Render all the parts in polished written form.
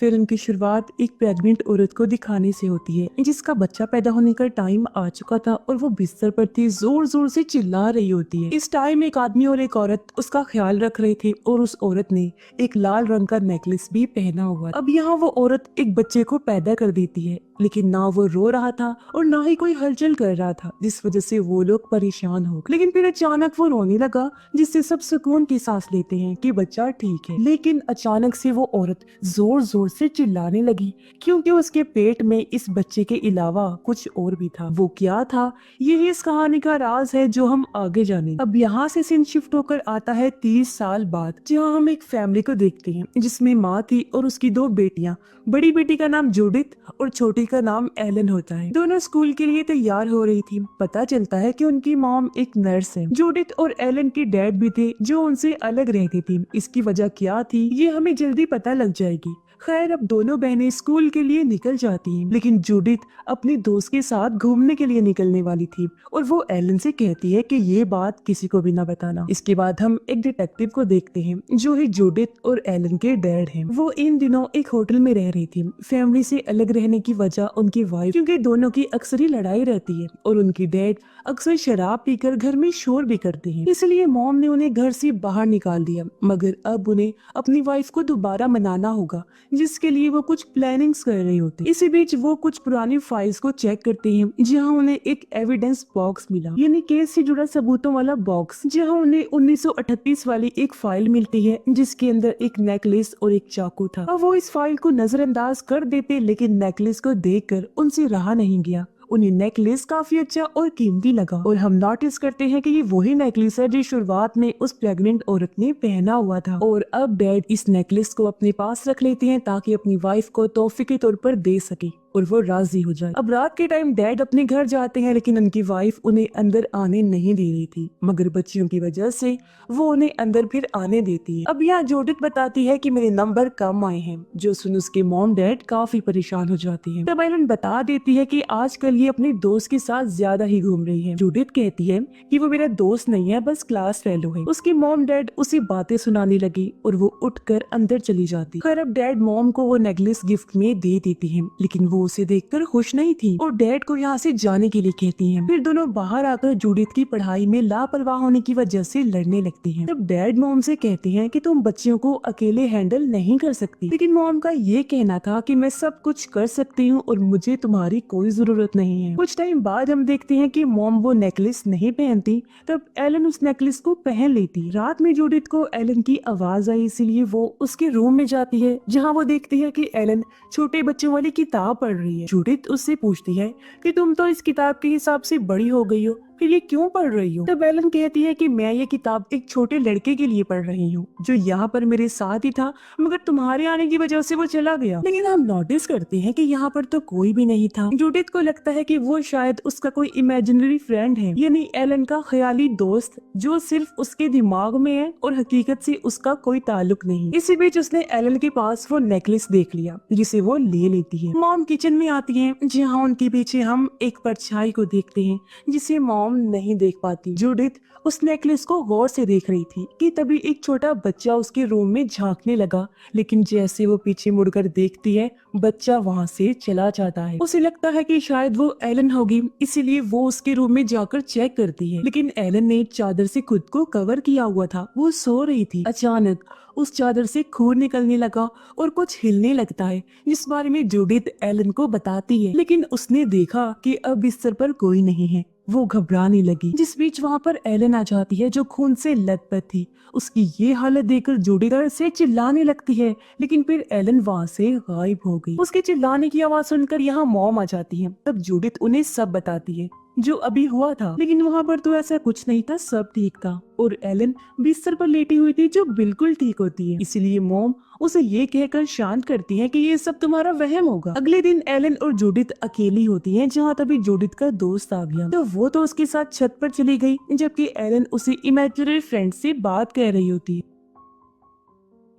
Film की शुरुआत एक प्रेग्नेंट औरत को दिखाने से होती है जिसका बच्चा पैदा होने का टाइम आ चुका था और वो बिस्तर पर थी, जोर जोर से चिल्ला रही होती है। इस टाइम एक आदमी और एक औरत उसका ख्याल रख रहे थे और उस औरत ने एक लाल रंग का नेकलेस भी पहना हुआ। अब यहाँ वो औरत एक बच्चे को पैदा कर देती है, लेकिन ना वो रो रहा था और ना ही कोई हलचल कर रहा था, जिस वजह से वो लोग परेशान हो। लेकिन फिर अचानक वो रोने लगा, जिससे सब सुकून की सांस लेते हैं कि बच्चा ठीक है। लेकिन अचानक से वो औरत जोर जोर से चिल्लाने लगी, क्योंकि उसके पेट में इस बच्चे के अलावा कुछ और भी था। वो क्या था, यही इस कहानी का राज है जो हम आगे जाने। अब यहाँ से सीन शिफ्ट होकर आता है 30 साल बाद, जहाँ हम एक फैमिली को देखते हैं जिसमें माँ थी और उसकी दो बेटियां। बड़ी बेटी का नाम जूडिथ और छोटी का नाम एलन होता है। दोनों स्कूल के लिए तैयार हो रही थी। पता चलता है कि उनकी मॉम एक नर्स है। जूडिथ और एलन के डैड भी थे जो उनसे अलग रहती थी। इसकी वजह क्या थी ये हमें जल्दी पता लग जाएगी। खैर, अब दोनों बहनें स्कूल के लिए निकल जाती हैं, लेकिन जूडिथ अपनी दोस्त के साथ घूमने के लिए निकलने वाली थी और वो एलन से कहती है कि ये बात किसी को भी ना बताना। इसके बाद हम एक डिटेक्टिव को देखते हैं जो ही जूडिथ और एलन के डैड हैं। वो इन दिनों एक होटल में रह रही थी। फैमिली से अलग रहने की वजह उनकी वाइफ, क्योंकि दोनों की अक्सर ही लड़ाई रहती है और उनकी डैड अक्सर शराब पीकर घर में शोर भी करते हैं, इसलिए मॉम ने उन्हें घर से बाहर निकाल दिया। मगर अब उन्हें अपनी वाइफ को दोबारा मनाना होगा, जिसके लिए वो कुछ प्लानिंग्स कर रही होती। इसी बीच वो कुछ पुरानी फाइल्स को चेक करते हैं, जहां उन्हें एक एविडेंस बॉक्स मिला, यानी केस से जुड़ा सबूतों वाला बॉक्स, जहां उन्हें 1938 वाली एक फाइल मिलती है जिसके अंदर एक नेकलेस और एक चाकू था। अब वो इस फाइल को नजरअंदाज कर देते, लेकिन नेकलेस को देखकर उनसे रहा नहीं गया। उन्हें नेकलेस काफी अच्छा और कीमती लगा और हम नोटिस करते हैं कि ये वही नेकलेस है जो शुरुआत में उस प्रेग्नेंट औरत ने पहना हुआ था। और अब डैड इस नेकलेस को अपने पास रख लेते हैं ताकि अपनी वाइफ को तोहफे के तौर पर दे सके और वो राजी हो जाए। अब रात के टाइम डैड अपने घर जाते हैं, लेकिन उनकी वाइफ उन्हें अंदर आने नहीं दे रही थी, मगर बच्चियों की वजह से वो उन्हें अंदर फिर आने देती है। अब यहाँ जूडिथ बताती है कि मेरे नंबर कम आए हैं, जो सुन उसके मॉम डैड काफी परेशान हो जाती है। तब एलन बता देती है कि आजकल ये अपने दोस्त के साथ ज्यादा ही घूम रही है। जूडिथ कहती है कि वो मेरा दोस्त नहीं है, बस क्लास फेलो है। उसके मॉम डैड उसे बातें सुनाने लगी और वो उठकर अंदर चली जाती। खैर, अब डैड मॉम को वो नेकलेस गिफ्ट में दे देती है, लेकिन वो उसे देखकर खुश नहीं थी और डैड को यहाँ से जाने के लिए कहती हैं। फिर दोनों बाहर आकर जूडिथ की पढ़ाई में लापरवाह होने की वजह से लड़ने लगती हैं। तब डैड मॉम से कहते हैं कि तुम बच्चियों को अकेले हैंडल नहीं कर सकती, लेकिन मॉम का ये कहना था कि मैं सब कुछ कर सकती हूँ और मुझे तुम्हारी कोई जरूरत नहीं है। कुछ टाइम बाद हम देखते हैं कि मॉम वो नेकलेस नहीं पहनती, तब एलन उस नेकलेस को पहन लेती। रात में जूडिथ को एलन की आवाज आई, इसीलिए वो उसके रूम में जाती है, जहाँ वो देखती है कि एलन छोटे बच्चों वाली किताब पढ़ रही है। जूडिथ उससे पूछती है कि तुम तो इस किताब के हिसाब से बड़ी हो गई हो, फिर ये क्यों पढ़ रही हो? तब एलन कहती है कि मैं ये किताब एक छोटे लड़के के लिए पढ़ रही हूँ जो यहाँ पर मेरे साथ ही था, मगर तुम्हारे आने की वजह से वो चला गया। लेकिन हम नोटिस करते हैं कि यहाँ पर तो कोई भी नहीं था। जूडिथ को लगता है कि वो शायद उसका कोई इमेजिनरी फ्रेंड है, यानी एलन का ख्याली दोस्त जो सिर्फ उसके दिमाग में है और हकीकत से उसका कोई ताल्लुक नहीं। इसी बीच उसने एलन के पास वो नेकलेस देख लिया, जिसे वो ले लेती है। मॉम किचन में आती है, जहाँ उनके पीछे हम एक परछाई को देखते हैं जिसे मॉम नहीं देख पाती। जूडिथ उस नेकलेस को गौर से देख रही थी कि तभी एक छोटा बच्चा उसके रूम में झांकने लगा, लेकिन जैसे वो पीछे मुड़कर देखती है, बच्चा वहाँ से चला जाता है। उसे लगता है कि शायद वो एलन होगी, इसीलिए वो उसके रूम में जाकर चेक करती है, लेकिन एलन ने चादर से खुद को कवर किया हुआ था, वो सो रही थी। अचानक उस चादर से खून निकलने लगा और कुछ हिलने लगता है, जिस बारे में जूडिथ एलन को बताती है, लेकिन उसने देखा कि अब बिस्तर पर कोई नहीं है। वो घबराने लगी। जिस बीच वहाँ पर एलन आ जाती है जो खून से लथपथ थी। उसकी ये हालत देखकर जूडिथ डर से चिल्लाने लगती है, लेकिन फिर एलन वहाँ से गायब हो गई। उसके चिल्लाने की आवाज सुनकर यहाँ मॉम आ जाती है। तब जूडिथ उन्हें सब बताती है जो अभी हुआ था, लेकिन वहाँ पर तो ऐसा कुछ नहीं था, सब ठीक था और एलन बिस्तर पर लेटी हुई थी जो बिल्कुल ठीक होती है। इसीलिए मॉम उसे ये कहकर शांत करती है कि ये सब तुम्हारा वहम होगा। अगले दिन एलन और जूडिथ अकेली होती हैं, जहाँ तभी जूडिथ का दोस्त आ गया, तो वो तो उसके साथ छत पर चली गई, जबकि एलन उसे इमेजिनरी फ्रेंड से बात कह रही होती है।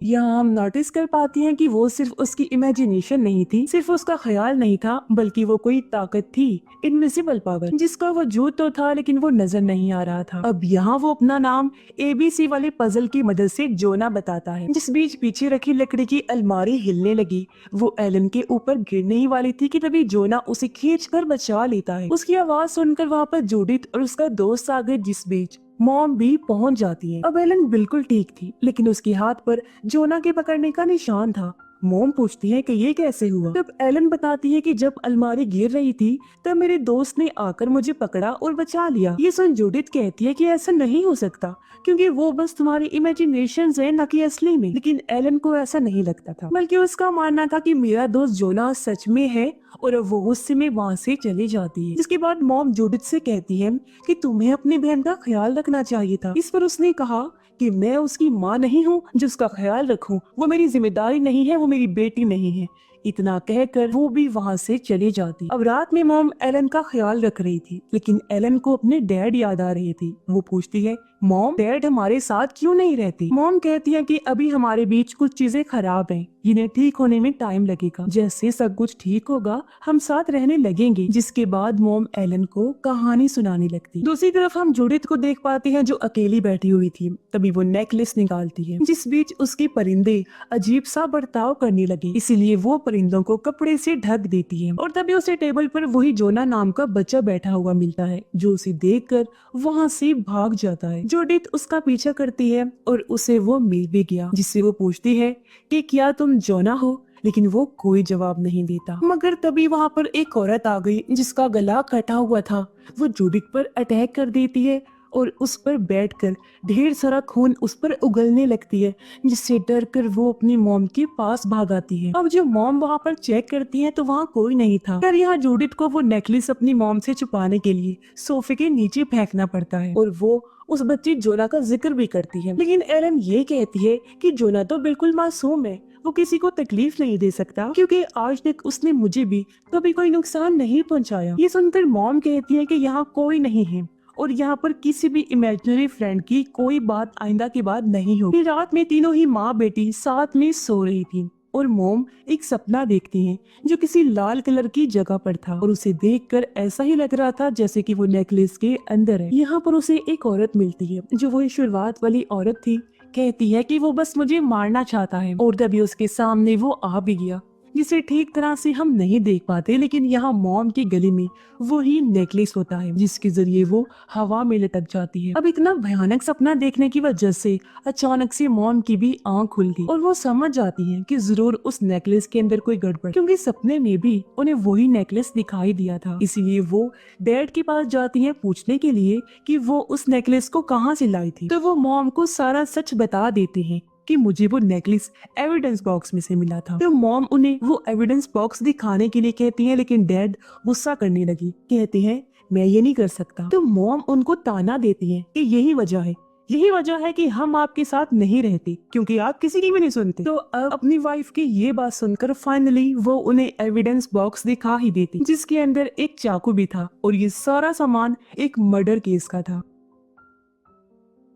यहाँ हम नोटिस कर पाती हैं कि वो सिर्फ उसकी इमेजिनेशन नहीं थी, सिर्फ उसका ख्याल नहीं था, बल्कि वो कोई ताकत थी, इनविजिबल पावर, जिसका वजूद तो था लेकिन वो नजर नहीं आ रहा था। अब यहाँ वो अपना नाम ABC वाले पजल की मदद से जोना बताता है। जिस बीच पीछे रखी लकड़ी की अलमारी हिलने लगी। वो एलन के ऊपर गिरने ही वाली थी कि तभी जोना उसे खींच कर बचा लेता है। उसकी आवाज सुनकर वहाँ पर जूडिथ और उसका दोस्त आ गए, जिस बीच मॉम भी पहुंच जाती है। अब एलन बिल्कुल ठीक थी, लेकिन उसके हाथ पर जोना के पकड़ने का निशान था। मॉम पूछती है कि ये कैसे हुआ। तब एलन बताती है कि जब अलमारी गिर रही थी तब मेरे दोस्त ने आकर मुझे पकड़ा और बचा लिया। ये सुन जूडिथ कहती है कि ऐसा नहीं हो सकता, क्योंकि वो बस तुम्हारी इमेजिनेशन है, न कि असली में। लेकिन एलन को ऐसा नहीं लगता था, बल्कि उसका मानना था कि मेरा दोस्त जोना सच में है, और अब वो गुस्से में वहाँ से चली जाती है। जिसके बाद मॉम जूडिथ से कहती है कि तुम्हें अपनी बहन का ख्याल रखना चाहिए था। इस पर उसने कहा कि मैं उसकी माँ नहीं हूँ जो उसका ख्याल रखूं, वो मेरी जिम्मेदारी नहीं है, वो मेरी बेटी नहीं है। इतना कहकर वो भी वहाँ से चली जाती। अब रात में मॉम एलन का ख्याल रख रही थी, लेकिन एलन को अपने डैड याद आ रही थी। वो पूछती है, मॉम डैड हमारे साथ क्यों नहीं रहती? मॉम कहती है कि अभी हमारे बीच कुछ चीजें खराब हैं, इन्हें ठीक होने में टाइम लगेगा। जैसे सब कुछ ठीक होगा हम साथ रहने लगेंगे। जिसके बाद मॉम एलन को कहानी सुनाने लगती। दूसरी तरफ हम जूडिथ को देख पाते हैं जो अकेली बैठी हुई थी। तभी वो नेकलेस निकालती है, जिस बीच उसके परिंदे अजीब सा बर्ताव करने लगे, इसीलिए वो परिंदों को कपड़े से ढक देती है। और तभी उसे टेबल पर वही जोना नाम का बच्चा बैठा हुआ मिलता है, जो उसे देखकर वहाँ से भाग जाता है। जूडिथ उसका पीछा करती है और उसे वो मिल भी गया, जिससे वो पूछती है कि क्या तुम जोना हो, लेकिन वो कोई जवाब नहीं देता। मगर तभी वहाँ पर एक औरत आ गई जिसका गला कटा हुआ था। वो जूडिथ पर अटैक कर देती है और उस पर बैठकर ढेर सारा खून उस पर उगलने लगती है, जिससे डर कर वो अपनी मॉम के पास भाग आती है। अब जब मॉम वहाँ पर चेक करती है तो वहाँ कोई नहीं था। फिर यहाँ जूडिथ को वो नेकलेस अपनी मॉम से छुपाने के लिए सोफे के नीचे फेंकना पड़ता है, और वो उस बच्ची जोना का जिक्र भी करती है। लेकिन एलन ये कहती है कि जोना तो बिल्कुल मासूम है, वो किसी को तकलीफ नहीं दे सकता, क्योंकि आज तक उसने मुझे भी कभी कोई नुकसान नहीं पहुंचाया। ये सुनकर मॉम कहती है कि यहाँ कोई नहीं है और यहाँ पर किसी भी इमेजिनरी फ्रेंड की कोई बात आइंदा के बाद नहीं होगी। रात में तीनों ही माँ बेटी साथ में सो रही थी और मोम एक सपना देखती हैं जो किसी लाल कलर की जगह पर था, और उसे देखकर ऐसा ही लग रहा था जैसे कि वो नेकलेस के अंदर है। यहाँ पर उसे एक औरत मिलती है जो वही शुरुआत वाली औरत थी। कहती है कि वो बस मुझे मारना चाहता है, और तभी उसके सामने वो आ भी गया, जिसे ठीक तरह से हम नहीं देख पाते। लेकिन यहाँ मॉम के गले में वही नेकलेस होता है जिसके जरिए वो हवा में लटक जाती है। अब इतना भयानक सपना देखने की वजह से अचानक से मॉम की भी आंख खुल गई और वो समझ जाती है कि जरूर उस नेकलेस के अंदर कोई गड़बड़, क्योंकि सपने में भी उन्हें वही नेकलेस दिखाई दिया था। इसीलिए वो डैड के पास जाती है पूछने के लिए कि वो उस नेकलेस को कहाँ से लाई थी। तो वो मॉम को सारा सच बता देते हैं कि मुझे वो नेकलेस एविडेंस बॉक्स में से मिला था। तो मॉम उन्हें वो एविडेंस बॉक्स दिखाने के लिए कहती है, लेकिन डैड गुस्सा करने लगी। कहते हैं मैं ये नहीं कर सकता। तो मॉम उनको ताना देती है कि यही वजह है कि हम आपके साथ नहीं रहते, क्योंकि आप किसी की भी नहीं सुनते। तो अब अपनी वाइफ की ये बात सुनकर फाइनली वो उन्हें एविडेंस बॉक्स दिखा ही देती, जिसके अंदर एक चाकू भी था, और ये सारा सामान एक मर्डर केस का था।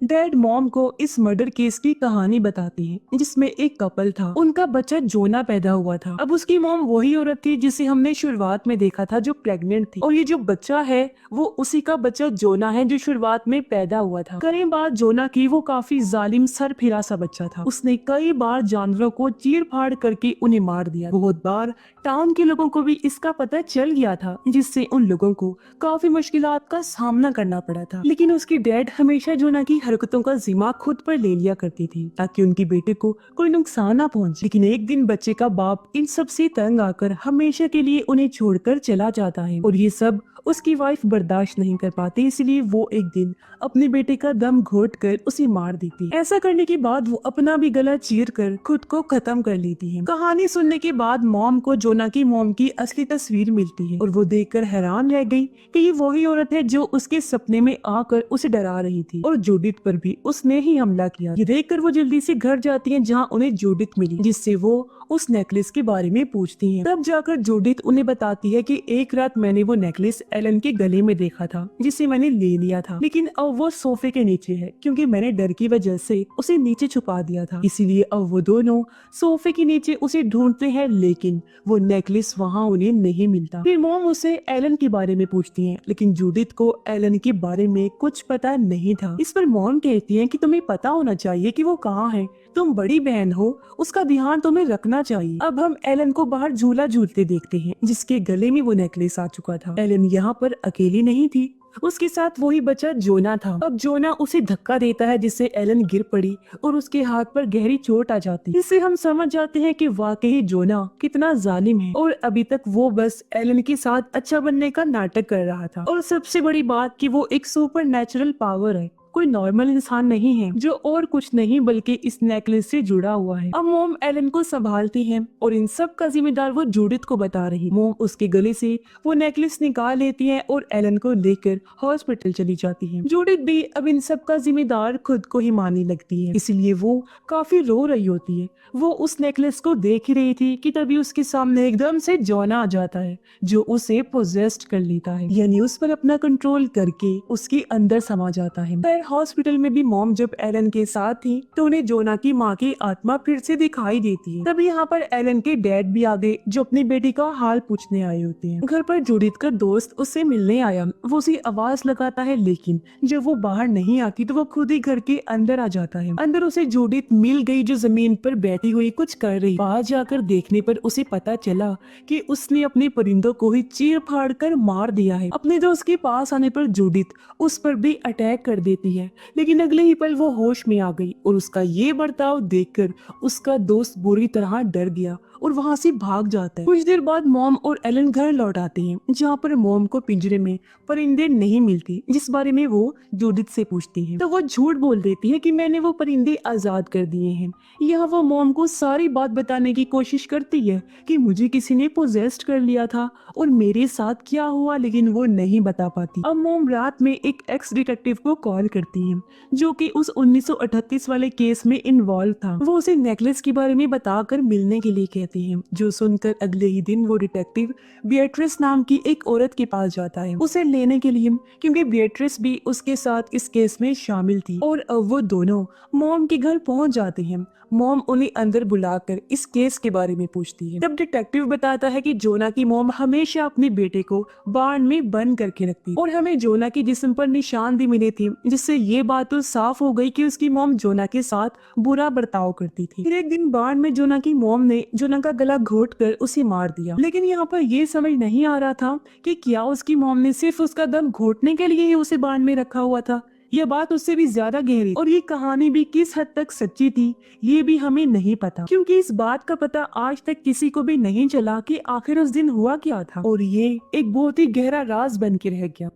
डैड मॉम को इस मर्डर केस की कहानी बताती है, जिसमें एक कपल था, उनका बच्चा जोना पैदा हुआ था। अब उसकी मॉम वही औरत थी जिसे हमने शुरुआत में देखा था, जो प्रेग्नेंट थी, और ये जो बच्चा है वो उसी का बच्चा जोना है जो शुरुआत में पैदा हुआ था। कई बार जोना की वो काफी जालिम सरफिरा सा बच्चा था। उसने कई बार जानवरों को चीर फाड़ करके उन्हें मार दिया। बहुत बार टाउन के लोगों को भी इसका पता चल गया था, जिससे उन लोगों को काफी मुश्किलात का सामना करना पड़ा था। लेकिन उसकी डैड हमेशा जोना की हरकतों का जिम्मा खुद पर ले लिया करती थी, ताकि उनकी बेटे को कोई नुकसान ना पहुंचे। लेकिन एक दिन बच्चे का बाप इन सब से तंग आकर हमेशा के लिए उन्हें छोड़कर चला जाता है, और ये सब उसकी वाइफ बर्दाश्त नहीं कर पाती, इसलिए वो एक दिन अपने बेटे का दम घोट कर उसे मार देती है। ऐसा करने के बाद वो अपना भी गला चीर कर खुद को खत्म कर लेती है। कहानी सुनने के बाद मॉम को जोना की मॉम की असली तस्वीर मिलती है, और वो देखकर हैरान रह गई कि ये वही औरत है जो उसके सपने में आकर उसे डरा रही थी, और जूडिथ पर भी उसने ही हमला किया। ये देखकर वो जल्दी से घर जाती है जहाँ उन्हें जूडिथ मिली, जिससे वो उस नेकलेस के बारे में पूछती है। तब जाकर जूडिथ उन्हें बताती है कि एक रात मैंने वो नेकलेस एलन के गले में देखा था जिसे मैंने ले लिया था, लेकिन अब वो सोफे के नीचे है क्योंकि मैंने डर की वजह से उसे नीचे छुपा दिया था। इसीलिए अब वो दोनों सोफे के नीचे उसे ढूंढते हैं, लेकिन वो नेकलेस वहाँ उन्हें नहीं मिलता। फिर मॉम उसे एलन के बारे में पूछती है, लेकिन जूडिथ को एलन के बारे में कुछ पता नहीं था। इस पर मॉम कहती है कि तुम्हें पता होना चाहिए कि वो कहाँ है, तुम बड़ी बहन हो, उसका ध्यान तुम्हें रखना चाहिए। अब हम एलन को बाहर झूला झूलते देखते हैं जिसके गले में वो नेकलेस आ चुका था। एलन यहाँ पर अकेली नहीं थी, उसके साथ वही बच्चा जोना था। अब जोना उसे धक्का देता है जिससे एलन गिर पड़ी और उसके हाथ पर गहरी चोट आ जाती है। इससे हम समझ जाते हैं कि वाकई जोना कितना जालिम है और अभी तक वो बस एलन के साथ अच्छा बनने का नाटक कर रहा था। और सबसे बड़ी बात कि वो एक सुपर नेचुरल पावर है, कोई नॉर्मल इंसान नहीं है जो और कुछ नहीं बल्कि इस नेकलेस से जुड़ा हुआ है। अब मोम एलन को संभालती है और इन सब का जिम्मेदार वो जूडिथ को बता रही। मोम उसके गले से वो नेकलेस निकाल लेती है और एलन को लेकर हॉस्पिटल चली जाती है। जूडिथ भी अब इन सब का जिम्मेदार खुद को ही मानने लगती है, इसलिए वो काफी रो रही होती है। वो उस नेकलेस को देख ही रही थी कि तभी उसके सामने एकदम से जोना आ जाता है जो उसे पोजेस्ड कर लेता है, यानी उस पर अपना कंट्रोल करके उसके अंदर समा जाता है। हॉस्पिटल में भी मॉम जब एलन के साथ थी तो उन्हें जोना की माँ की आत्मा फिर से दिखाई देती है। तभी यहाँ पर एलन के डैड भी आ गए जो अपनी बेटी का हाल पूछने आए होते हैं। घर पर जूडिथ का दोस्त उससे मिलने आया, वो उसे आवाज लगाता है, लेकिन जब वो बाहर नहीं आती तो वो खुद ही घर के अंदर आ जाता है। अंदर उसे जूडिथ मिल गई जो जमीन पर बैठी हुई कुछ कर रही। बाहर जाकर देखने पर उसे पता चला कि उसने अपने परिंदों को ही चीर फाड़ कर मार दिया है। अपने दोस्त के पास आने पर जूडिथ उस पर भी अटैक कर देती है, लेकिन अगले ही पल वो होश में आ गई और उसका ये बर्ताव देखकर उसका दोस्त बुरी तरह डर गया और वहाँ से भाग जाता है। कुछ देर बाद मॉम और एलन घर लौट आते हैं जहाँ पर मॉम को पिंजरे में परिंदे नहीं मिलती, जिस बारे में वो जूडिथ से पूछती है। तो वो झूठ बोल देती है कि मैंने वो परिंदे आजाद कर दिए हैं। यहाँ वो मॉम को सारी बात बताने की कोशिश करती है कि मुझे किसी ने पोजेस्ड कर लिया था और मेरे साथ क्या हुआ, लेकिन वो नहीं बता पाती। अब मॉम रात में एक एक्स डिटेक्टिव को कॉल करती है जो कि उस 1938 वाले केस में इन्वॉल्व था। वो उसे नेकलेस के बारे में बताकर मिलने के लिए कहती है, जो सुनकर अगले ही दिन वो डिटेक्टिव बिएट्रिस नाम की एक औरत के पास जाता है उसे लेने के लिए, क्योंकि बिएट्रिस भी उसके साथ इस केस में शामिल थी। और अब वो दोनों मॉम के घर पहुंच जाते हैं। मॉम उन्हें अंदर बुलाकर इस केस के बारे में पूछती है। तब डिटेक्टिव बताता है कि जोना की मॉम हमेशा अपने बेटे को बार्न में बंद करके रखती और हमें जोना के जिस्म पर निशान भी मिले थे, जिससे ये बात तो साफ हो गई कि उसकी मॉम जोना के साथ बुरा बर्ताव करती थी। फिर एक दिन बार्न में जोना की मॉम ने जोना का गला घोट कर उसे मार दिया, लेकिन यहाँ पर ये समझ नहीं आ रहा था कि क्या उसकी मॉम ने सिर्फ उसका दम घोटने के लिए ही उसे बार्न में रखा हुआ था, यह बात उससे भी ज्यादा गहरी, और ये कहानी भी किस हद तक सच्ची थी ये भी हमें नहीं पता, क्योंकि इस बात का पता आज तक किसी को भी नहीं चला कि आखिर उस दिन हुआ क्या था, और ये एक बहुत ही गहरा राज बन के रह गया।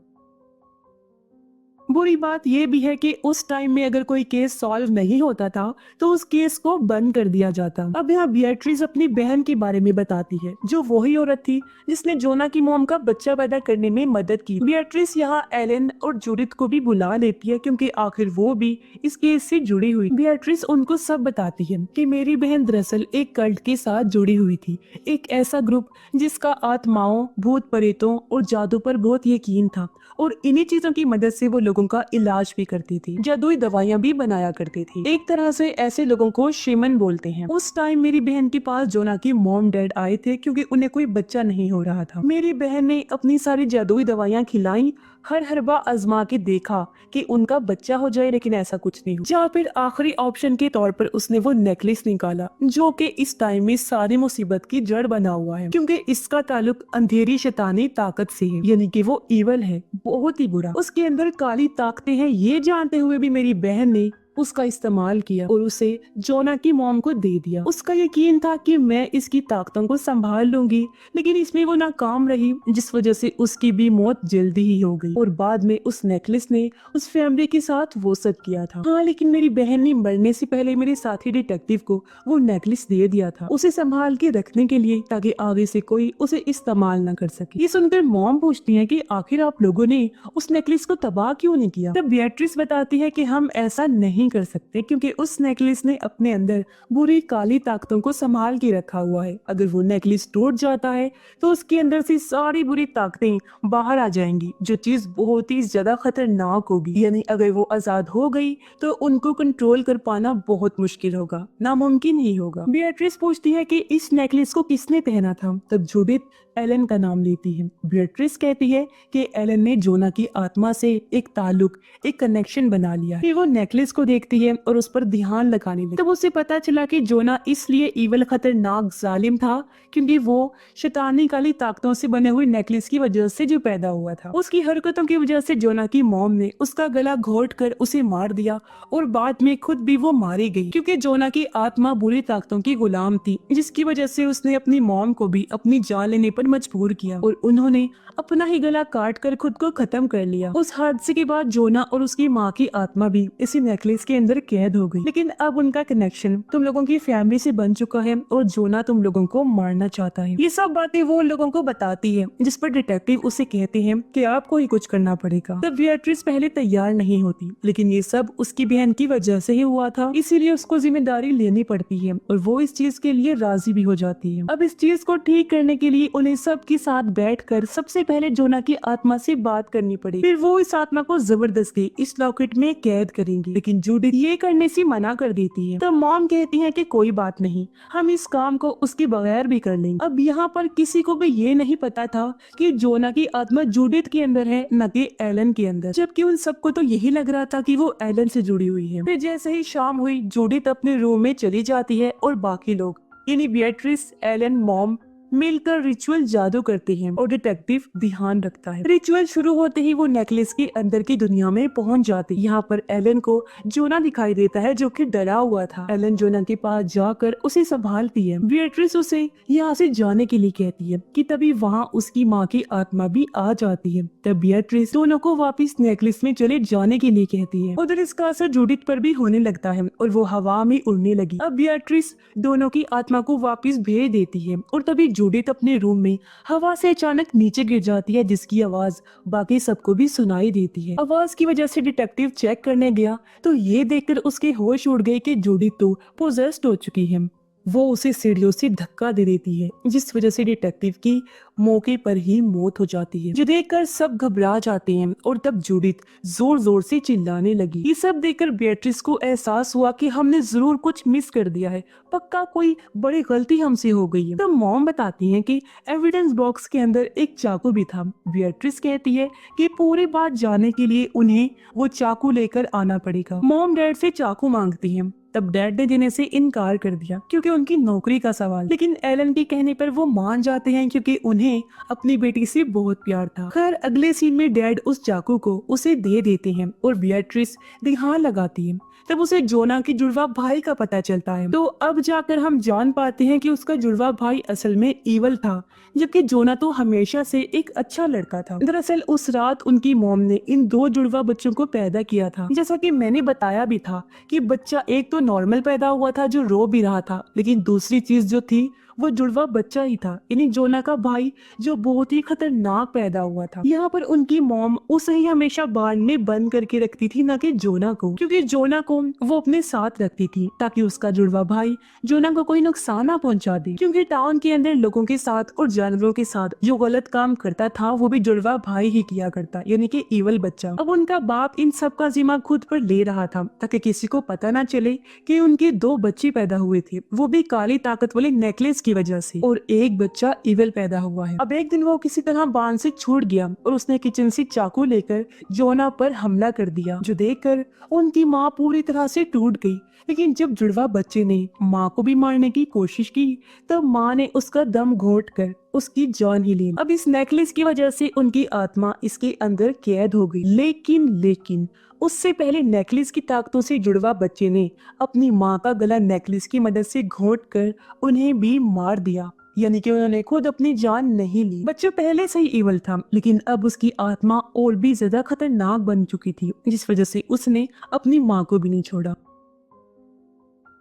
बुरी बात यह भी है कि उस टाइम में अगर कोई केस सॉल्व नहीं होता था तो उस केस को बंद कर दिया जाता। अब यहाँ बिएट्रिस अपनी बहन के बारे में बताती है, जो वही औरत थी जिसने जोना की मॉम का बच्चा पैदा करने में मदद की। बिएट्रिस यहाँ एलन और जूडिथ को भी बुला लेती है क्योंकि आखिर वो भी इस केस से जुड़ी हुई। बिएट्रिस उनको सब बताती है कि मेरी बहन दरअसल एक कल्ट के साथ जुड़ी हुई थी, एक ऐसा ग्रुप जिसका आत्माओं, भूत प्रेतों और जादू पर बहुत यकीन था, और इन्हीं चीजों की मदद से वो लोगों का इलाज भी करती थी, जादुई दवाइयां भी बनाया करती थी। एक तरह से ऐसे लोगों को शेमन बोलते हैं। उस टाइम मेरी बहन के पास जोना की मॉम डैड आए थे क्योंकि उन्हें कोई बच्चा नहीं हो रहा था। मेरी बहन ने अपनी सारी जादुई दवाइयां खिलाई, हर हरबा आजमा के देखा कि उनका बच्चा हो जाए, लेकिन ऐसा कुछ नहीं हुआ। या फिर आखिरी ऑप्शन के तौर पर उसने वो नेकलेस निकाला जो कि इस टाइम में सारी मुसीबत की जड़ बना हुआ है, क्योंकि इसका ताल्लुक अंधेरी शैतानी ताकत से है, यानी कि वो ईवल है, बहुत ही बुरा। उसके अंदर काली ताकतें हैं, ये जानते हुए भी मेरी बहन ने उसका इस्तेमाल किया और उसे जोना की मॉम को दे दिया। उसका यकीन था कि मैं इसकी ताकतों को संभाल लूंगी, लेकिन इसमें वो नाकाम रही, जिस वजह से उसकी भी मौत जल्दी ही हो गई। और बाद में उस नेकलेस ने उस फैमिली के साथ वो सब किया था। हाँ, लेकिन मेरी बहन ने मरने से पहले मेरे साथी डिटेक्टिव को वो नेकलेस दे दिया था, उसे संभाल के रखने के लिए, ताकि आगे से कोई उसे इस्तेमाल न कर सके। ये सुनकर मॉम पूछती है कि आखिर आप लोगों ने उस नेकलेस को तबाह क्यों नहीं किया। तब बिएट्रिस बताती है कि हम ऐसा नहीं नहीं कर सकते क्योंकि उस नेकलेस ने अपने अंदर बुरी काली ताकतों को संभाल के रखा हुआ है। अगर वो नेकलेस टूट जाता है तो उसके अंदर से सारी बुरी ताकतें बाहर आ जाएंगी, जो चीज बहुत ही ज्यादा खतरनाक होगी। यानी अगर वो आजाद हो गई तो उनको कंट्रोल कर पाना बहुत मुश्किल होगा, नामुमकिन ही होगा। बियट्रिस पूछती है कि इस नेकलेस को किसने पहना था। तब जूडिथ एलन का नाम लेती है। बियट्रिस कहती है कि एलन ने जोना की आत्मा से एक ताल्लुक, एक कनेक्शन बना लिया। फिर वो नेकलेस को देखती है और उस पर ध्यान लगाने लगती है। तब उसे पता चला कि जोना इसलिए ईवल, खतरनाक, जालिम था क्योंकि वो शैतानी काली ताकतों से बने हुए नेकलेस की वजह से जो पैदा हुआ था। उसकी हरकतों की वजह से जोना की मॉम ने उसका गला घोट कर उसे मार दिया और बाद में खुद भी वो मारी गई क्योंकि जोना की आत्मा बुरी ताकतों की गुलाम थी, जिसकी वजह से उसने अपनी मॉम को भी अपनी जान लेने पर मजबूर किया और उन्होंने अपना ही गला काट कर खुद को खत्म कर लिया। उस हादसे के बाद जोना और उसकी माँ की आत्मा भी इसी नेकलेस के अंदर कैद हो गई। लेकिन अब उनका कनेक्शन तुम लोगों की फैमिली से बन चुका है और जोना तुम लोगों को मारना चाहता है। ये सब बातें वो लोगों को बताती है, जिस पर डिटेक्टिव उसे कहते हैं कि आपको ही कुछ करना पड़ेगा। तब बियट्रिस पहले तैयार नहीं होती, लेकिन ये सब उसकी बहन की वजह से ही हुआ था, इसीलिए उसको जिम्मेदारी लेनी पड़ती है और वो इस चीज के लिए राजी भी हो जाती है। अब इस चीज को ठीक करने के लिए उन्हें सबके साथ बैठकर सबसे पहले जोना की आत्मा से बात करनी पड़ी। फिर वो इस आत्मा को जबरदस्ती इस लॉकेट में कैद करेंगे, लेकिन जूडिथ ये करने से मना कर देती है। तो मॉम कहती है कि कोई बात नहीं, हम इस काम को उसके बगैर भी कर लेंगे। अब यहाँ पर किसी को भी ये नहीं पता था कि जोना की आत्मा जूडिथ के अंदर है, न कि एलन के अंदर, जबकि उन सबको तो यही लग रहा था कि वो एलन से जुड़ी हुई है। फिर जैसे ही शाम हुई, जूडिथ अपने रूम में चली जाती है और बाकी लोग यानी बियट्रिस, एलन, मॉम मिलकर रिचुअल जादू करते हैं और डिटेक्टिव ध्यान रखता है। रिचुअल शुरू होते ही वो नेकलेस के अंदर की दुनिया में पहुंच जाती है। यहाँ पर एलन को जोना दिखाई देता है जो कि डरा हुआ था। एलन जोना के पास जाकर उसे संभालती है। बियट्रिस उसे यहाँ से जाने के लिए कहती है कि तभी वहाँ उसकी माँ की आत्मा भी आ जाती है। तब बियट्रिस दोनों को वापिस नेकलेस में चले जाने के लिए कहती है। उधर इसका असर जूडिथ पर भी होने लगता है और वो हवा में उड़ने लगी। अब बियट्रिस दोनों की आत्मा को वापिस भेज देती है और तभी जूडिथ अपने रूम में हवा से अचानक नीचे गिर जाती है, जिसकी आवाज बाकी सबको भी सुनाई देती है। आवाज की वजह से डिटेक्टिव चेक करने गया तो ये देखकर उसके होश उड़ गए कि जूडिथ तो पोजेस्ड हो चुकी है। वो उसे सीढ़ियों से धक्का दे देती है, जिस वजह से डिटेक्टिव की मौके पर ही मौत हो जाती है, जो देखकर सब घबरा जाते हैं और तब जूडिथ जोर जोर से चिल्लाने लगी। ये सब देखकर बेatrice को एहसास हुआ कि हमने जरूर कुछ मिस कर दिया है, पक्का कोई बड़ी गलती हमसे हो गई है। तब मॉम बताती हैं कि एविडेंस बॉक्स के अंदर एक चाकू भी था। बेatrice कहती है कि पूरी बात जानने के लिए उन्हें वो चाकू लेकर आना पड़ेगा। मॉम डैड से चाकू मांगती है, तब डैड ने देने से इनकार कर दिया क्योंकि उनकी नौकरी का सवाल। लेकिन एलन के कहने पर वो मान जाते हैं क्योंकि उन्हें अपनी बेटी से बहुत प्यार था। खैर अगले सीन में डैड उस चाकू को उसे दे देते हैं और बेatrice ध्यान लगाती है। तब उसे जोना के जुड़वा भाई का पता चलता है। तो अब जाकर हम जान पाते हैं कि उसका जुड़वा भाई असल में ईवल था, जबकि जोना तो हमेशा से एक अच्छा लड़का था। दरअसल उस रात उनकी मॉम ने इन दो जुड़वा बच्चों को पैदा किया था। जैसा कि मैंने बताया भी था कि बच्चा एक तो नॉर्मल पैदा हुआ था जो रो भी रहा था, लेकिन दूसरी चीज जो थी वो जुड़वा बच्चा ही था, यानी जोना का भाई जो बहुत ही खतरनाक पैदा हुआ था। यहाँ पर उनकी मॉम उसे ही हमेशा बाण में बंद करके रखती थी, न कि जोना को, क्योंकि जोना को वो अपने साथ रखती थी ताकि उसका जुड़वा भाई जोना को कोई नुकसान ना पहुंचा दे। क्योंकि टाउन के अंदर लोगों के साथ और जानवरों के साथ जो गलत काम करता था वो भी जुड़वा भाई ही किया करता, यानी कि ईवल बच्चा। अब उनका बाप इन सब का जिम्मा खुद पर ले रहा था ताकि किसी को पता ना चले कि उनके दो बच्चे पैदा हुए थे, वो भी काली ताकत वाले नेकलेस की वजह से, और एक बच्चा ईवल पैदा हुआ है। अब एक दिन वो किसी तरह बांध से छूट गया और उसने किचन से चाकू लेकर जोना पर हमला कर दिया, जो देखकर उनकी माँ पूरी तरह से टूट गई। लेकिन जब जुड़वा बच्चे ने माँ को भी मारने की कोशिश की तब माँ ने उसका दम घोट कर उसकी जान ही ली। अब इस नेकलेस की वजह से उनकी आत्मा इसके अंदर कैद हो गई। लेकिन उससे पहले नेकलेस की ताकतों से जुड़वा बच्चे ने अपनी माँ का गला नेकलेस की मदद से घोट कर उन्हें भी मार दिया, यानी कि उन्होंने खुद अपनी जान नहीं ली। बच्चा पहले से ही ईवल था, लेकिन अब उसकी आत्मा और भी ज्यादा खतरनाक बन चुकी थी, जिस वजह से उसने अपनी माँ को भी नहीं छोड़ा।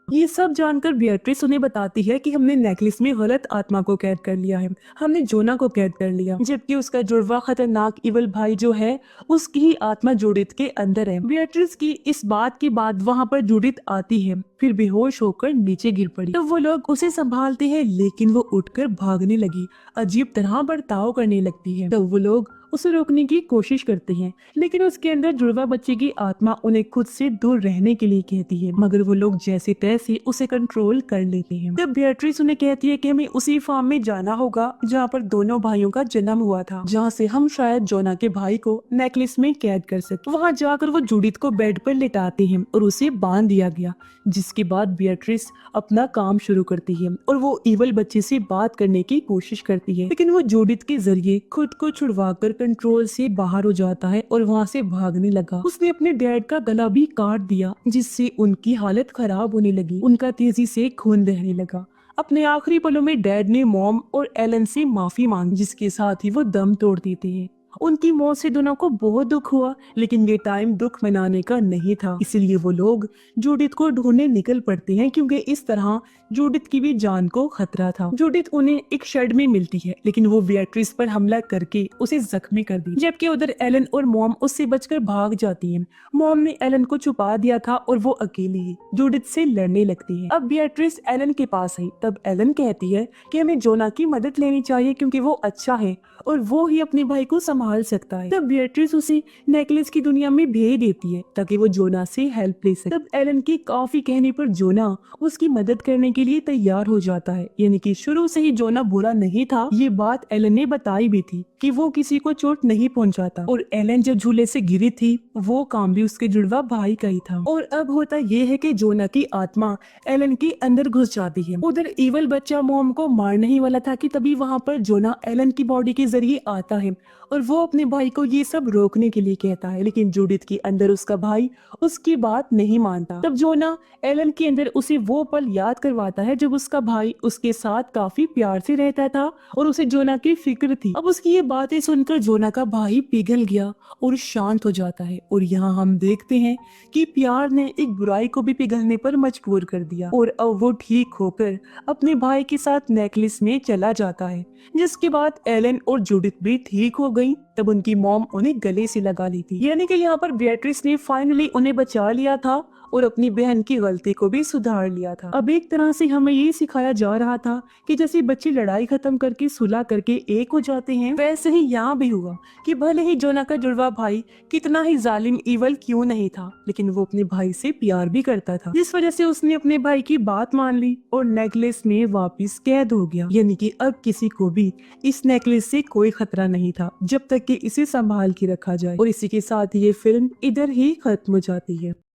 ये सब जानकर बियट्रिस उन्हें बताती है कि हमने नेकलेस में गलत आत्मा को कैद कर लिया है, हमने जोना को कैद कर लिया, जबकि उसका जुड़वा खतरनाक इवल भाई जो है उसकी ही आत्मा जूडिथ के अंदर है। बियट्रिस की इस बात के बाद वहाँ पर जूडिथ आती है, फिर बेहोश होकर नीचे गिर पड़ी। तो वो लोग उसे संभालते हैं, लेकिन वो उठकर भागने लगी, अजीब तरह बर्ताव करने लगती है। तो वो लोग उसे रोकने की कोशिश करते हैं, लेकिन उसके अंदर जुड़वा बच्चे की आत्मा उन्हें खुद से दूर रहने के लिए कहती है, मगर वो लोग जैसे तैसे उसे कंट्रोल कर लेते हैं। तब बियट्रिस उन्हें कहती है कि हमें उसी फार्म में जाना होगा जहाँ पर दोनों भाइयों का जन्म हुआ था, जहाँ से हम शायद जोना के भाई को नेकलेस में कैद कर सके। वहाँ जाकर वो जूडिथ को बेड पर लेटाते हैं और उसे बांध दिया गया, जिसके बाद बियट्रिस अपना काम शुरू करती है और वो इवल बच्चे से बात करने की कोशिश करती है, लेकिन वो जूडिथ के जरिए खुद को छुड़वाकर कंट्रोल से बाहर हो जाता है और वहाँ से भागने लगा। उसने अपने डैड का गला भी काट दिया, जिससे उनकी हालत खराब होने लगी, उनका तेजी से खून बहने लगा। अपने आखिरी पलों में डैड ने मॉम और एलन से माफी मांगी, जिसके साथ ही वो दम तोड़ देते हैं। उनकी मौत से दोनों को बहुत दुख हुआ, लेकिन ये टाइम दुख मनाने का नहीं था, इसलिए वो लोग जूडिथ को ढूंढने निकल पड़ते हैं, क्योंकि इस तरह जूडिथ की भी जान को खतरा था। जूडिथ उन्हें एक शेड में मिलती है, लेकिन वो बियट्रिस पर हमला करके उसे जख्मी कर दी, जबकि उधर एलन और मॉम उससे बचकर भाग जाती हैं। मॉम ने एलन को छुपा दिया था और वो अकेली ही जूडिथ से लड़ने लगती है। अब बियट्रिस एलन के पास आई, तब एलन कहती है कि हमें जोना की मदद लेनी चाहिए, क्योंकि वो अच्छा है और वो ही अपने भाई को संभाल सकता है। तब बियट्रिस उसे नेकलेस की दुनिया में भेज देती है ताकि वो जोना से हेल्प ले सके। तब एलन के काफी कहने पर जोना उसकी मदद करने के लिए तैयार हो जाता है, यानी कि शुरू से ही जोना बुरा नहीं था। ये बात एलन ने बताई भी थी कि वो किसी को चोट नहीं पहुंचाता, और एलन जब झूले से गिरी थी वो काम भी उसके जुड़वा भाई का ही था। और अब होता ये है कि जोना की आत्मा एलन के अंदर घुस जाती है। उधर इवल बच्चा मॉम को मारने ही वाला था कि तभी वहाँ पर जोना एलन की बॉडी के जरिए आता है और वो अपने भाई को ये सब रोकने के लिए कहता है, लेकिन जूडिथ के अंदर उसका भाई उसकी बात नहीं मानता। तब जोना एलन के अंदर उसे वो पल याद करवाता है जब उसका भाई उसके साथ काफी प्यार से रहता था और उसे जोना की फिक्र थी। अब उसकी ये बातें सुनकर जोना का भाई पिघल गया और शांत हो जाता है, और यहाँ हम देखते हैं कि प्यार ने एक बुराई को भी पिघलने पर मजबूर कर दिया, और अब वो ठीक होकर अपने भाई के साथ नेकलेस में चला जाता है। जिसके बाद एलन और जूडिथ भी ठीक हो गई। तब उनकी मॉम उन्हें गले से लगा ली थी, यानी कि यहाँ पर बियट्रिस ने फाइनली उन्हें बचा लिया था और अपनी बहन की गलती को भी सुधार लिया था। अब एक तरह से हमें ये सिखाया जा रहा था कि जैसे बच्चे लड़ाई खत्म करके सुलह करके एक हो जाते हैं, वैसे ही यहाँ भी हुआ कि भले ही जोना का जुड़वा भाई कितना ही जालिम इवल क्यों नहीं था, लेकिन वो अपने भाई से प्यार भी करता था, जिस वजह से उसने अपने भाई की बात मान ली और नेकलेस में वापिस कैद हो गया। यानी कि अब किसी को भी इस नेकलेस से कोई खतरा नहीं था, जब तक कि इसे संभाल के रखा जाए। और इसी के साथ ये फिल्म इधर ही खत्म हो जाती है।